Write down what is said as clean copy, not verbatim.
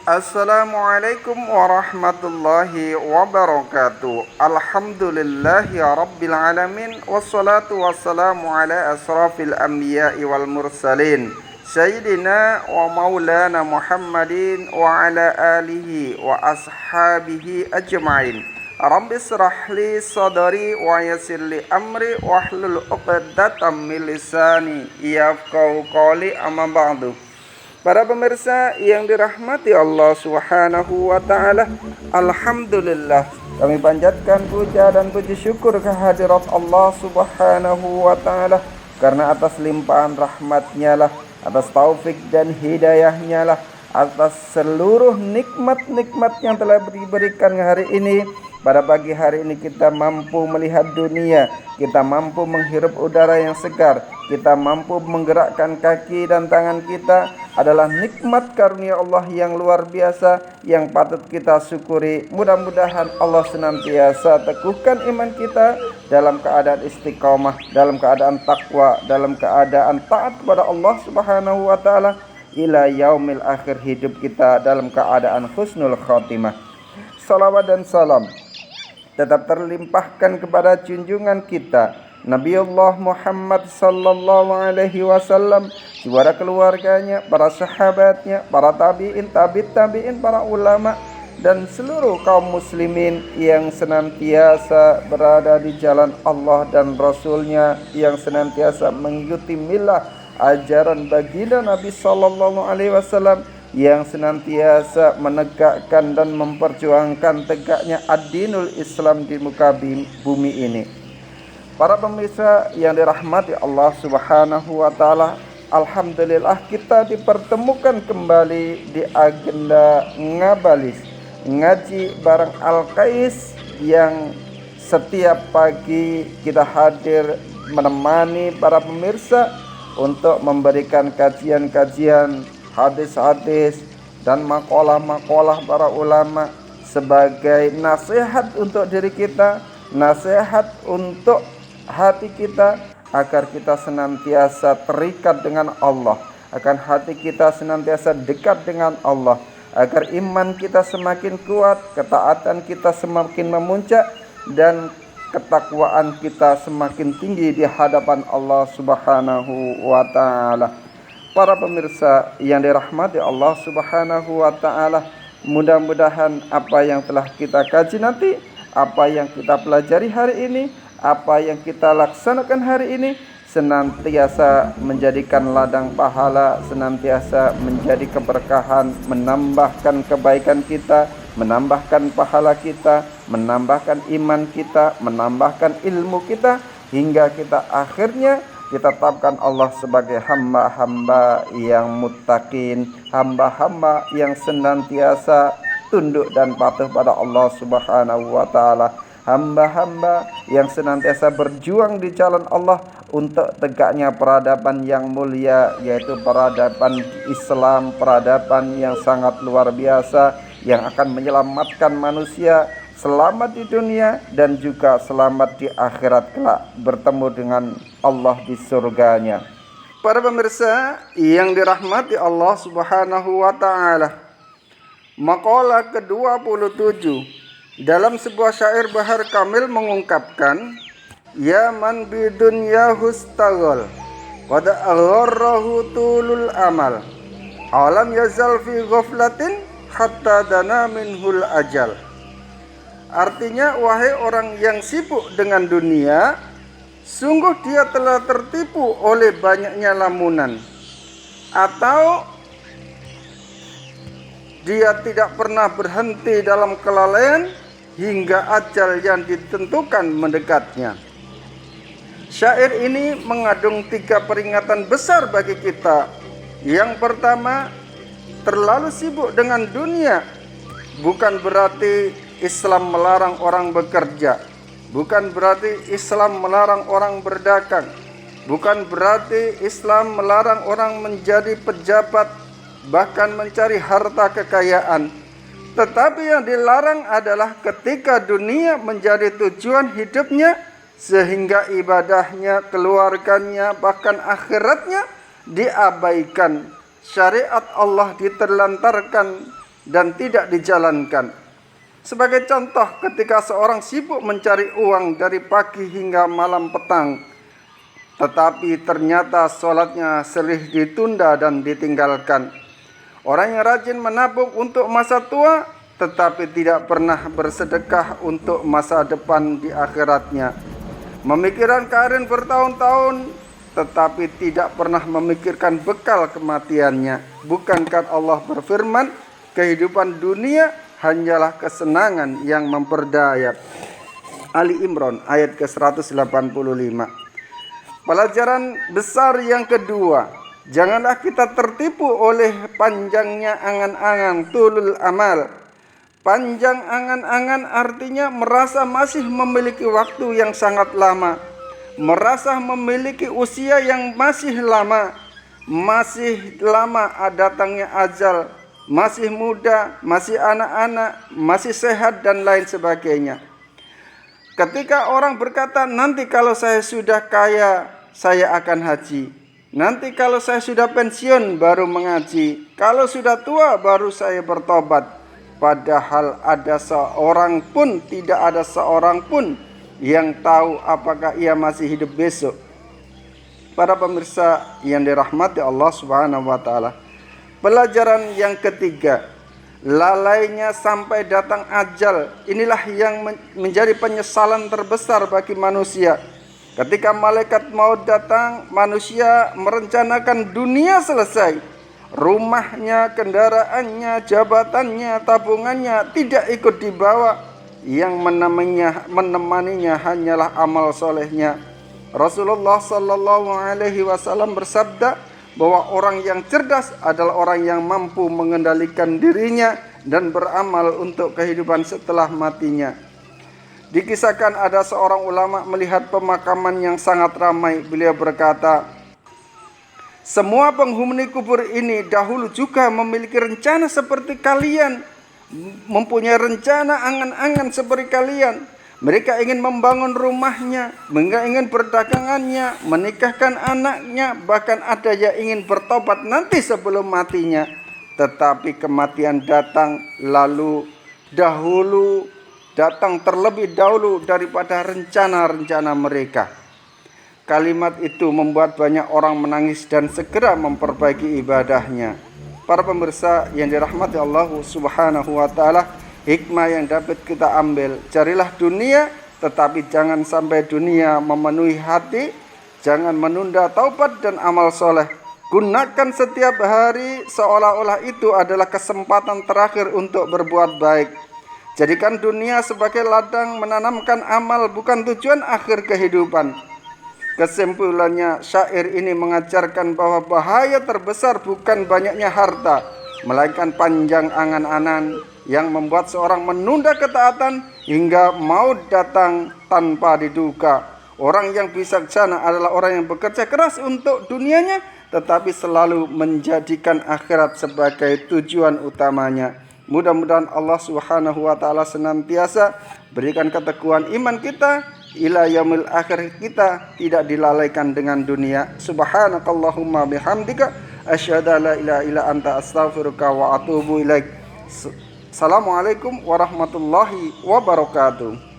Assalamualaikum warahmatullahi wabarakatuh. Alhamdulillahi rabbil alamin. Wassalatu wassalamu ala asrafil anbiya'i wal mursalin Sayyidina wa maulana Muhammadin wa ala alihi wa ashabihi ajma'in. Rabbi israh li sadari wa yassir li amri wahlul 'uqdatam min lisani yafqahu qawli, amma ba'du. Para pemirsa yang dirahmati Allah Subhanahu wa taala, alhamdulillah kami panjatkan puja dan puji syukur kehadirat Allah Subhanahu wa taala karena atas limpahan rahmat-Nya lah, atas taufik dan hidayah-Nya lah, atas seluruh nikmat-nikmat yang telah diberikan hari ini. Pada pagi hari ini kita mampu melihat dunia, kita mampu menghirup udara yang segar, kita mampu menggerakkan kaki dan tangan kita, adalah nikmat karunia Allah yang luar biasa yang patut kita syukuri. Mudah-mudahan Allah senantiasa teguhkan iman kita dalam keadaan istiqomah, dalam keadaan takwa, dalam keadaan taat kepada Allah Subhanahu wa taala ila yaumil akhir, hidup kita dalam keadaan husnul khotimah. Salawat dan salam tetap terlimpahkan kepada junjungan kita Nabiullah Muhammad sallallahu alaihi wasallam, kepada keluarganya, para sahabatnya, para tabi'in, tabi'in, para ulama dan seluruh kaum muslimin yang senantiasa berada di jalan Allah dan Rasulnya, yang senantiasa mengikuti milah ajaran baginda Nabi sallallahu alaihi wasallam, yang senantiasa menegakkan dan memperjuangkan tegaknya ad-dinul Islam di muka bumi ini. Para pemirsa yang dirahmati Allah Subhanahu wa taala, alhamdulillah kita dipertemukan kembali di agenda Ngabalis, ngaji bareng Al-Qais, yang setiap pagi kita hadir menemani para pemirsa untuk memberikan kajian-kajian, hadis-hadis dan makalah-makalah para ulama sebagai nasihat untuk diri kita, nasihat untuk hati kita, agar kita senantiasa terikat dengan Allah, agar hati kita senantiasa dekat dengan Allah, agar iman kita semakin kuat, ketaatan kita semakin memuncak, dan ketakwaan kita semakin tinggi di hadapan Allah Subhanahu wa taala. Para pemirsa yang dirahmati Allah Subhanahu wa taala, mudah-mudahan apa yang telah kita kaji nanti, apa yang kita pelajari hari ini, apa yang kita laksanakan hari ini senantiasa menjadikan ladang pahala, senantiasa menjadi keberkahan, menambahkan kebaikan kita, menambahkan pahala kita, menambahkan iman kita, menambahkan ilmu kita, hingga kita akhirnya ditetapkan Allah sebagai hamba-hamba yang muttaqin, hamba-hamba yang senantiasa tunduk dan patuh pada Allah Subhanahu wa taala, hamba-hamba yang senantiasa berjuang di jalan Allah untuk tegaknya peradaban yang mulia, yaitu peradaban Islam, peradaban yang sangat luar biasa yang akan menyelamatkan manusia selamat di dunia dan juga selamat di akhirat kelak, bertemu dengan Allah di surganya. Para pemirsa yang dirahmati Allah Subhanahu wa taala, makalah ke-27 dalam sebuah syair Bahar Kamil mengungkapkan, ya man bidunya hustaghal qad agharrahu tulul amal alam yazal fi ghaflatin hatta dana minhul ajal. Artinya, wahai orang yang sibuk dengan dunia, sungguh dia telah tertipu oleh banyaknya lamunan, atau dia tidak pernah berhenti dalam kelalaian hingga ajal yang ditentukan mendekatnya. Syair ini mengandung 3 peringatan besar bagi kita. Yang pertama, terlalu sibuk dengan dunia bukan berarti Islam melarang orang bekerja, bukan berarti Islam melarang orang berdagang, bukan berarti Islam melarang orang menjadi pejabat, bahkan mencari harta kekayaan. Tetapi yang dilarang adalah ketika dunia menjadi tujuan hidupnya, sehingga ibadahnya, keluarganya, bahkan akhiratnya diabaikan. Syariat Allah diterlantarkan, dan tidak dijalankan. Sebagai contoh, ketika seorang sibuk mencari uang dari pagi hingga malam petang, tetapi ternyata sholatnya sering ditunda dan ditinggalkan. Orang yang rajin menabung untuk masa tua, tetapi tidak pernah bersedekah untuk masa depan di akhiratnya. Memikirkan karir bertahun-tahun, tetapi tidak pernah memikirkan bekal kematiannya. Bukankah Allah berfirman, kehidupan dunia hanyalah kesenangan yang memperdaya. Ali Imran ayat ke-185. Pelajaran besar yang kedua, janganlah kita tertipu oleh panjangnya angan-angan, tulul amal. Panjang angan-angan artinya merasa masih memiliki waktu yang sangat lama, merasa memiliki usia yang masih lama datangnya ajal, masih muda, masih anak-anak, masih sehat dan lain sebagainya. Ketika orang berkata, nanti kalau saya sudah kaya, saya akan haji. Nanti kalau saya sudah pensiun, baru mengaji. Kalau sudah tua, baru saya bertobat. Padahal tidak ada seorang pun yang tahu apakah ia masih hidup besok. Para pemirsa yang dirahmati Allah Subhanahu wa taala. Pelajaran yang ketiga, lalainya sampai datang ajal. Inilah yang menjadi penyesalan terbesar bagi manusia. Ketika malaikat maut datang, manusia merencanakan dunia selesai. Rumahnya, kendaraannya, jabatannya, tabungannya tidak ikut dibawa. Yang menemaninya hanyalah amal solehnya. Rasulullah Sallallahu Alaihi Wasallam bersabda bahwa orang yang cerdas adalah orang yang mampu mengendalikan dirinya dan beramal untuk kehidupan setelah matinya. Dikisahkan ada seorang ulama melihat pemakaman yang sangat ramai. Beliau berkata, semua penghuni kubur ini dahulu juga memiliki rencana seperti kalian, mempunyai rencana angan-angan seperti kalian. Mereka ingin membangun rumahnya, mereka ingin berdagangannya, menikahkan anaknya, bahkan ada yang ingin bertobat nanti sebelum matinya. Tetapi kematian datang terlebih dahulu daripada rencana-rencana mereka. Kalimat itu membuat banyak orang menangis dan segera memperbaiki ibadahnya. Para pemirsa yang dirahmati Allah Subhanahu wa taala, hikmah yang dapat kita ambil, carilah dunia tetapi jangan sampai dunia memenuhi hati. Jangan menunda taubat dan amal soleh. Gunakan setiap hari seolah-olah itu adalah kesempatan terakhir untuk berbuat baik. Jadikan dunia sebagai ladang menanamkan amal, bukan tujuan akhir kehidupan. Kesimpulannya, syair ini mengajarkan bahwa bahaya terbesar bukan banyaknya harta, melainkan panjang angan-angan yang membuat seorang menunda ketaatan hingga maut datang tanpa diduga. Orang yang bijaksana adalah orang yang bekerja keras untuk dunianya, tetapi selalu menjadikan akhirat sebagai tujuan utamanya. Mudah-mudahan Allah Subhanahu wa taala senantiasa berikan keteguhan iman kita ila yaumil akhir, kita tidak dilalaikan dengan dunia. Subhanakallahumma bihamdika asyhadu an la ilaha illa anta astaghfiruka wa atubu ilaik. Assalamualaikum warahmatullahi wabarakatuh.